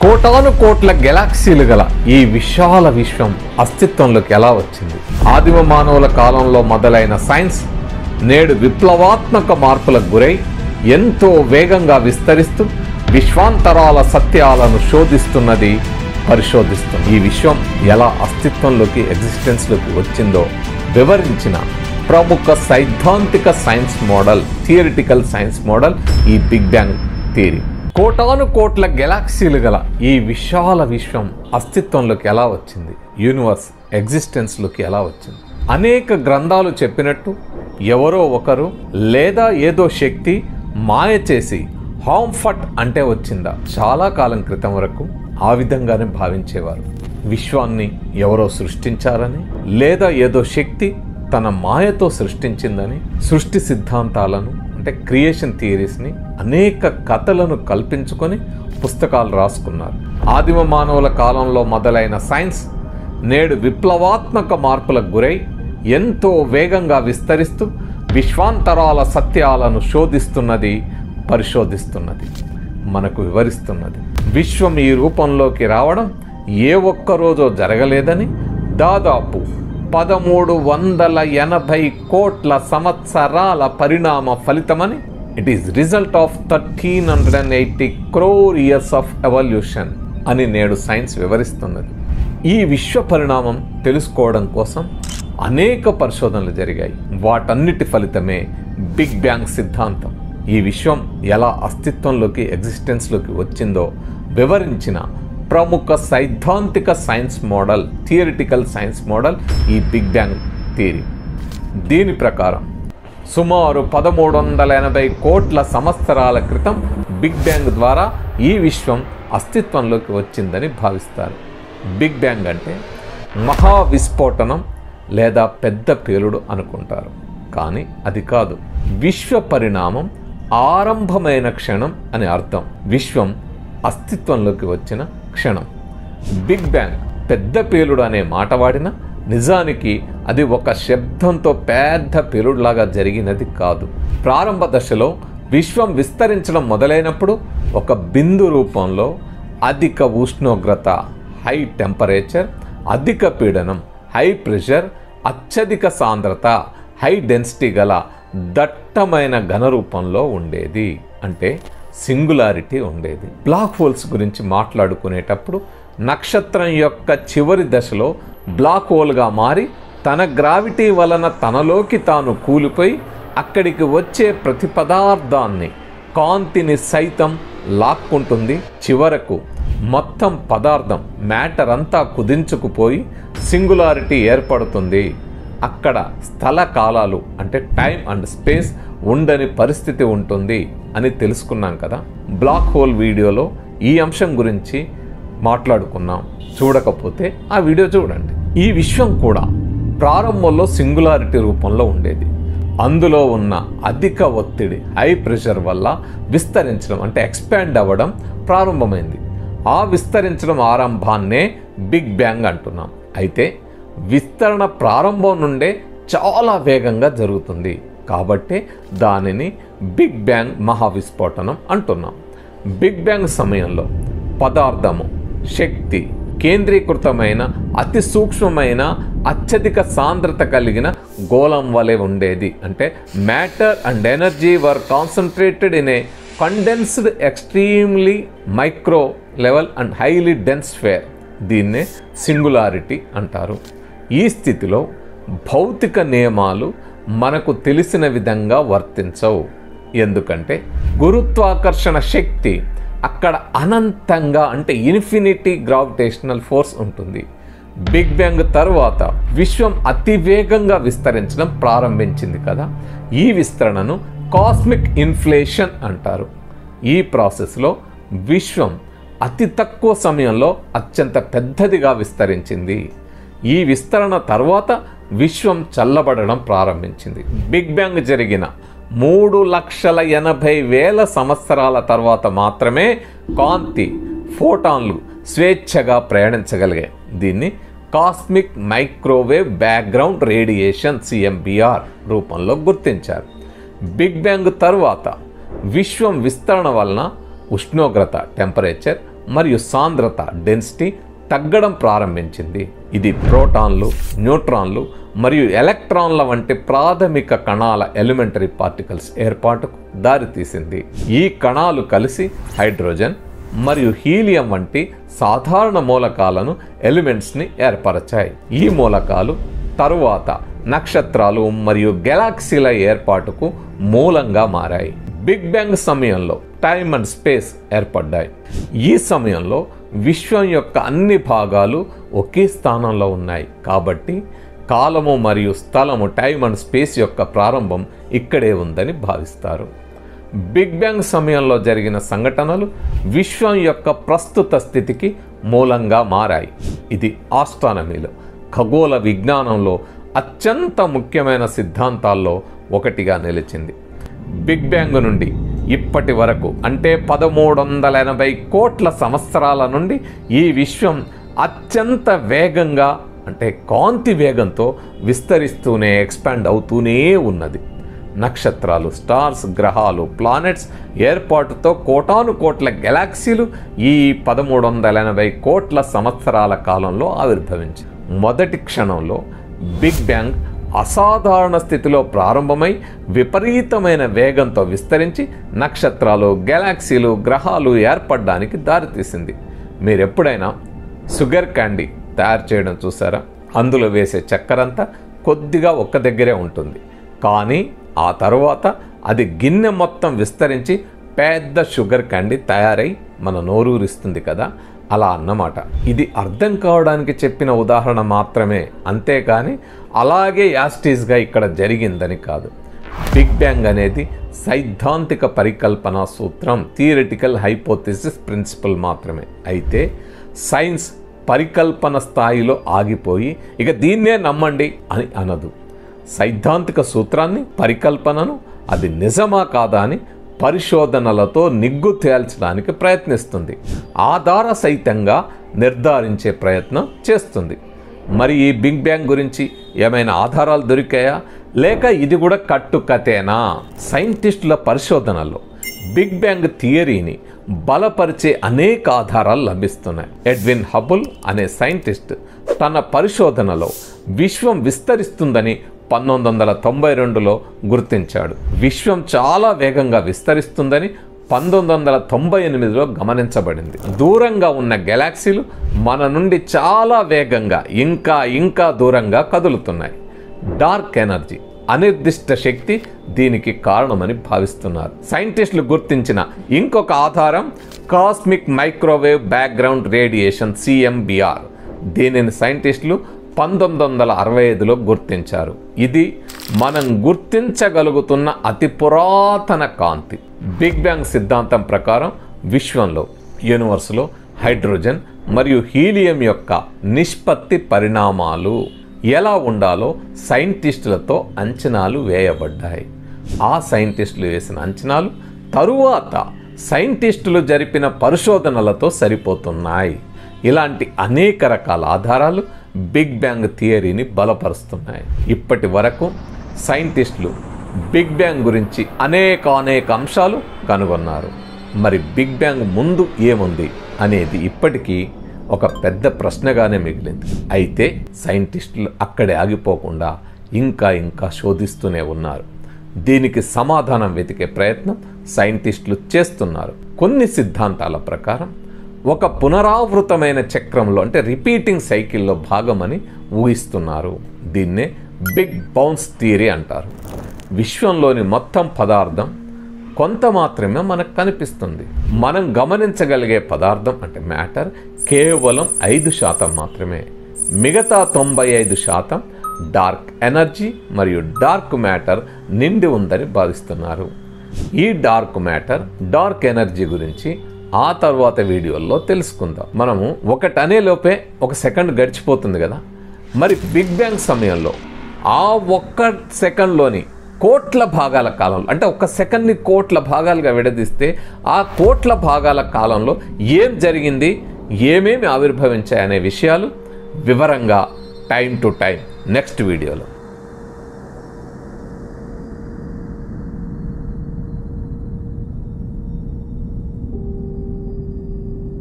కోటాను కోట్ల గెలాక్సీలు గల ఈ విశాల విశ్వం అస్తిత్వంలోకి ఎలా వచ్చింది? ఆదిమ మానవుల కాలంలో మొదలైన సైన్స్ నేడు విప్లవాత్మక మార్పులకు గురై ఎంతో వేగంగా విస్తరిస్తూ విశ్వాంతరాల సత్యాలను శోధిస్తున్నది, పరిశోధిస్తుంది. ఈ విశ్వం ఎలా అస్తిత్వంలోకి ఎగ్జిస్టెన్స్లోకి వచ్చిందో వివరించిన ప్రముఖ సైద్ధాంతిక science model, theoretical science model ఈ బిగ్ బ్యాంగ్ థియరీ. కోటాను కోట్ల గెలాక్సీలు గల ఈ విశాల విశ్వం అస్తిత్వంలోకి ఎలా వచ్చింది? యూనివర్స్ ఎగ్జిస్టెన్స్లోకి ఎలా వచ్చింది? అనేక గ్రంథాలు చెప్పినట్టు ఎవరో ఒకరు లేదా ఏదో శక్తి మాయ చేసి హాంఫట్ అంటే వచ్చిందా? చాలా కాలం క్రితం వరకు ఆ విధంగానే భావించేవారు. విశ్వాన్ని ఎవరో సృష్టించారని లేదా ఏదో శక్తి తన మాయతో సృష్టించిందని సృష్టి సిద్ధాంతాలను అంటే క్రియేషన్ థియరీస్ని అనేక కథలను కల్పించుకొని పుస్తకాలు రాసుకున్నారు. ఆదిమ మానవుల కాలంలో మొదలైన సైన్స్ నేడు విప్లవాత్మక మార్పులకు గురై ఎంతో వేగంగా విస్తరిస్తూ విశ్వాంతరాల సత్యాలను శోధిస్తున్నది, పరిశోధిస్తున్నది, మనకు వివరిస్తున్నది. విశ్వం ఈ రూపంలోకి రావడం ఏ ఒక్కరోజో జరగలేదని, దాదాపు 1380 కోట్ల సంవత్సరాల పరిణామ ఫలితమని, it is result of 1380 crore years of evolution అని నేడు సైన్స్ వివరిస్తున్నది. ఈ విశ్వ పరిణామం తెలుసుకోవడం కోసం అనేక పరిశోధనలు జరిగాయి. వాటన్నిటి ఫలితమే బిగ్ బ్యాంగ్ సిద్ధాంతం. ఈ విశ్వం ఎలా అస్తిత్వంలోకి ఎగ్జిస్టెన్స్లోకి వచ్చిందో వివరించిన ప్రముఖ సైద్ధాంతిక science model, theoretical science model ఈ బిగ్ బ్యాంగ్ థియరీ. దీని ప్రకారం సుమారు 1380 కోట్ల సంవత్సరాల క్రితం బిగ్ బ్యాంగ్ ద్వారా ఈ విశ్వం అస్తిత్వంలోకి వచ్చిందని భావిస్తారు. బిగ్ బ్యాంగ్ అంటే మహావిస్ఫోటనం లేదా పెద్ద పేలుడు అనుకుంటారు, కానీ అది కాదు. విశ్వ పరిణామం ఆరంభమైన క్షణం అని అర్థం. విశ్వం అస్తిత్వంలోకి వచ్చిన క్షణం. బిగ్ బ్యాంగ్ పెద్ద పేలుడు అనే మాట వాడిన నిజానికి అది ఒక శబ్దంతో పెద్ద పేలుడులాగా జరిగినది కాదు. ప్రారంభ దశలో విశ్వం విస్తరించడం మొదలైనప్పుడు ఒక బిందు రూపంలో అధిక ఉష్ణోగ్రత, హై టెంపరేచర్, అధిక పీడనం, హై ప్రెషర్, అత్యధిక సాంద్రత, హై డెన్సిటీ గల దట్టమైన ఘన రూపంలో ఉండేది. అంటే సింగులారిటీ ఉండేది. బ్లాక్ హోల్స్ గురించి మాట్లాడుకునేటప్పుడు నక్షత్రం యొక్క చివరి దశలో బ్లాక్ హోల్గా మారి తన గ్రావిటీ వలన తనలోకి తాను కూలిపోయి అక్కడికి వచ్చే ప్రతి పదార్థాన్ని, కాంతిని సైతం లాక్కుంటుంది. చివరకు మొత్తం పదార్థం, మ్యాటర్ అంతా కుదించుకుపోయి సింగులారిటీ ఏర్పడుతుంది. అక్కడ స్థల కాలాలు అంటే టైం అండ్ స్పేస్ ఉండని పరిస్థితి ఉంటుంది అని తెలుసుకున్నాం కదా. బ్లాక్ హోల్ వీడియోలో ఈ అంశం గురించి మాట్లాడుకున్నాం. చూడకపోతే ఆ వీడియో చూడండి. ఈ విశ్వం కూడా ప్రారంభంలో సింగులారిటీ రూపంలో ఉండేది. అందులో ఉన్న అధిక ఒత్తిడి, హై ప్రెషర్ వల్ల విస్తరించడం అంటే ఎక్స్పాండ్ అవ్వడం ప్రారంభమైంది. ఆ విస్తరించడం ఆరంభాన్నే బిగ్ బ్యాంగ్ అంటున్నాం. అయితే విస్తరణ ప్రారంభం నుండే చాలా వేగంగా జరుగుతుంది కాబట్టి దానిని బిగ్ బ్యాంగ్ మహావిస్ఫోటనం అంటున్నాం. బిగ్ బ్యాంగ్ సమయంలో పదార్థము, శక్తి కేంద్రీకృతమైన అతి సూక్ష్మమైన అత్యధిక సాంద్రత కలిగిన గోళం వలె ఉండేది. అంటే matter and energy were concentrated in a condensed extremely micro level and highly dense sphere. దీన్నే సింగులారిటీ అంటారు. ఈ స్థితిలో భౌతిక నియమాలు మనకు తెలిసిన విధంగా వర్తించవు. ఎందుకంటే గురుత్వాకర్షణ శక్తి అక్కడ అనంతంగా అంటే ఇన్ఫినిటీ గ్రావిటేషనల్ ఫోర్స్ ఉంటుంది. బిగ్ బ్యాంగ్ తరువాత విశ్వం అతివేగంగా విస్తరించడం ప్రారంభించింది కదా. ఈ విస్తరణను కాస్మిక్ ఇన్ఫ్లేషన్ అంటారు. ఈ ప్రాసెస్లో విశ్వం అతి తక్కువ సమయంలో అత్యంత పెద్దదిగా విస్తరించింది. ఈ విస్తరణ తర్వాత విశ్వం చల్లబడడం ప్రారంభించింది. బిగ్ బ్యాంగ్ జరిగిన 3,80,000 సంవత్సరాల తర్వాత మాత్రమే కాంతి, ఫోటాన్లు స్వేచ్ఛగా ప్రయాణించగలిగాయి. దీన్ని cosmic microwave background radiation CMBR రూపంలో గుర్తించారు. బిగ్ బ్యాంగ్ తరువాత విశ్వం విస్తరణ వలన ఉష్ణోగ్రత, టెంపరేచర్ మరియు సాంద్రత డెన్సిటీ తగ్గడం ప్రారంభించింది. ఇది ప్రోటాన్లు, న్యూట్రాన్లు మరియు ఎలక్ట్రాన్ల వంటి ప్రాథమిక కణాల ఎలిమెంటరీ పార్టికల్స్ ఏర్పాటుకు దారితీసింది. ఈ కణాలు కలిసి హైడ్రోజన్ మరియు హీలియం వంటి సాధారణ మూలకాలను ఎలిమెంట్స్ని ఏర్పరచాయి. ఈ మూలకాలు తరువాత నక్షత్రాలు మరియు గెలాక్సీల ఏర్పాటుకు మూలంగా మారాయి. బిగ్ బ్యాంగ్ సమయంలో టైమ్ అండ్ స్పేస్ ఏర్పడ్డాయి. ఈ సమయంలో విశ్వం యొక్క అన్ని భాగాలు ఒకే స్థానంలో ఉన్నాయి. కాబట్టి కాలము మరియు స్థలము, టైమ్ అండ్ స్పేస్ యొక్క ప్రారంభం ఇక్కడే ఉందని భావిస్తారు. బిగ్ బ్యాంగ్ సమయంలో జరిగిన సంఘటనలు విశ్వం యొక్క ప్రస్తుత స్థితికి మూలంగా మారాయి. ఇది ఆస్ట్రానమీలో, ఖగోళ విజ్ఞానంలో అత్యంత ముఖ్యమైన సిద్ధాంతాల్లో ఒకటిగా నిలిచింది. బిగ్ బ్యాంగ్ నుండి ఇప్పటి వరకు అంటే 1380 కోట్ల సంవత్సరాల నుండి ఈ విశ్వం అత్యంత వేగంగా అంటే కాంతి వేగంతో విస్తరిస్తూనే ఎక్స్పాండ్ అవుతూనే ఉన్నది. నక్షత్రాలు, స్టార్స్, గ్రహాలు, ప్లానెట్స్ ఏర్పాటుతో కోటాను కోట్ల గెలాక్సీలు ఈ 1380 కోట్ల సంవత్సరాల కాలంలో ఆవిర్భవించాయి. మొదటి క్షణంలో బిగ్ బ్యాంగ్ అసాధారణ స్థితిలో ప్రారంభమై విపరీతమైన వేగంతో విస్తరించి నక్షత్రాలు, గెలాక్సీలు, గ్రహాలు ఏర్పడడానికి దారితీసింది. మీరు ఎప్పుడైనా షుగర్ క్యాండీ తయారు చేయడం చూసారా? అందులో వేసే చక్కెరంతా కొద్దిగా ఒక్క దగ్గరే ఉంటుంది, కానీ ఆ తరువాత అది గిన్నె మొత్తం విస్తరించి పెద్ద షుగర్ క్యాండీ తయారై మన నోరూరిస్తుంది కదా, అలా అన్నమాట. ఇది అర్థం కావడానికి చెప్పిన ఉదాహరణ మాత్రమే, అంతేకాని అలాగే యాస్టీస్గా ఇక్కడ జరిగిందని కాదు. బిగ్ బ్యాంగ్ అనేది సైద్ధాంతిక పరికల్పన సూత్రం, థియరిటికల్ హైపోథెసిస్ ప్రిన్సిపల్ మాత్రమే. అయితే సైన్స్ పరికల్పన స్థాయిలో ఆగిపోయి ఇక దీన్నే నమ్మండి అని అనదు. సైద్ధాంతిక సూత్రాన్ని, పరికల్పనను అది నిజమా కాదా అని పరిశోధనలతో నిగ్గు తేల్చడానికి ప్రయత్నిస్తుంది. ఆధార సహితంగా నిర్ధారించే ప్రయత్నం చేస్తుంది. మరి ఈ బిగ్ బ్యాంగ్ గురించి ఏమైనా ఆధారాలు దొరికాయా, లేక ఇది కూడా కట్టుకథేనా? సైంటిస్టుల పరిశోధనల్లో బిగ్ బ్యాంగ్ థియరీని బలపరిచే అనేక ఆధారాలు లభిస్తున్నాయి. ఎడ్విన్ హబుల్ అనే సైంటిస్ట్ తన పరిశోధనలో విశ్వం విస్తరిస్తుందని 1992లో గుర్తించాడు. విశ్వం చాలా వేగంగా విస్తరిస్తుందని 1998లో గమనించబడింది. దూరంగా ఉన్న గెలాక్సీలు మన నుండి చాలా వేగంగా ఇంకా దూరంగా కదులుతున్నాయి. డార్క్ ఎనర్జీ, అనిర్దిష్ట శక్తి దీనికి కారణమని భావిస్తున్నారు. సైంటిస్టులు గుర్తించిన ఇంకొక ఆధారం cosmic microwave background radiation, CMBR. దీనిని సైంటిస్టులు 1965లో గుర్తించారు. ఇది మనం గుర్తించగలుగుతున్న అతి పురాతన కాంతి. బిగ్ బ్యాంగ్ సిద్ధాంతం ప్రకారం విశ్వంలో, యూనివర్స్లో హైడ్రోజన్ మరియు హీలియం యొక్క నిష్పత్తి పరిణామాలు ఎలా ఉండాలో సైంటిస్టులతో అంచనాలు వేయబడ్డాయి. ఆ సైంటిస్టులు వేసిన అంచనాలు తరువాత సైంటిస్టులు జరిపిన పరిశోధనలతో సరిపోతున్నాయి. ఇలాంటి అనేక రకాల ఆధారాలు బిగ్ బ్యాంగ్ థియరీని బలపరుస్తున్నాయి. ఇప్పటి వరకు సైంటిస్టులు బిగ్ బ్యాంగ్ గురించి అనేక అంశాలు కనుగొన్నారు. మరి బిగ్ బ్యాంగ్ ముందు ఏముంది అనేది ఇప్పటికీ ఒక పెద్ద ప్రశ్నగానే మిగిలింది. అయితే సైంటిస్టులు అక్కడే ఆగిపోకుండా ఇంకా శోధిస్తూనే ఉన్నారు. దీనికి సమాధానం వెతికే ప్రయత్నం సైంటిస్టులు చేస్తున్నారు. కొన్ని సిద్ధాంతాల ప్రకారం ఒక పునరావృతమైన చక్రంలో అంటే రిపీటింగ్ సైకిల్లో భాగమని ఊహిస్తున్నారు. దీన్నే బిగ్ బౌన్స్ థియరీ అంటారు. విశ్వంలోని మొత్తం పదార్థం కొంత మాత్రమే మనకు కనిపిస్తుంది. మనం గమనించగలిగే పదార్థం అంటే మ్యాటర్ కేవలం 5% మాత్రమే. మిగతా 95% డార్క్ ఎనర్జీ మరియు డార్క్ మ్యాటర్ నిండి ఉందని భావిస్తున్నారు. ఈ డార్క్ మ్యాటర్, డార్క్ ఎనర్జీ గురించి ఆ తర్వాత వీడియోల్లో తెలుసుకుందాం. మనము ఒకటి అనేలోపే 1 సెకండ్ గడిచిపోతుంది కదా. మరి బిగ్ బ్యాంగ్ సమయంలో ఆ 1 సెకండ్లోని కోట్ల భాగాల కాలంలో, అంటే 1 సెకండ్ని కోట్ల భాగాలుగా విడదీస్తే ఆ కోట్ల భాగాల కాలంలో ఏం జరిగింది, ఏమేమి ఆవిర్భవించాయనే విషయాలు వివరంగా టైం టు టైం నెక్స్ట్ వీడియోలో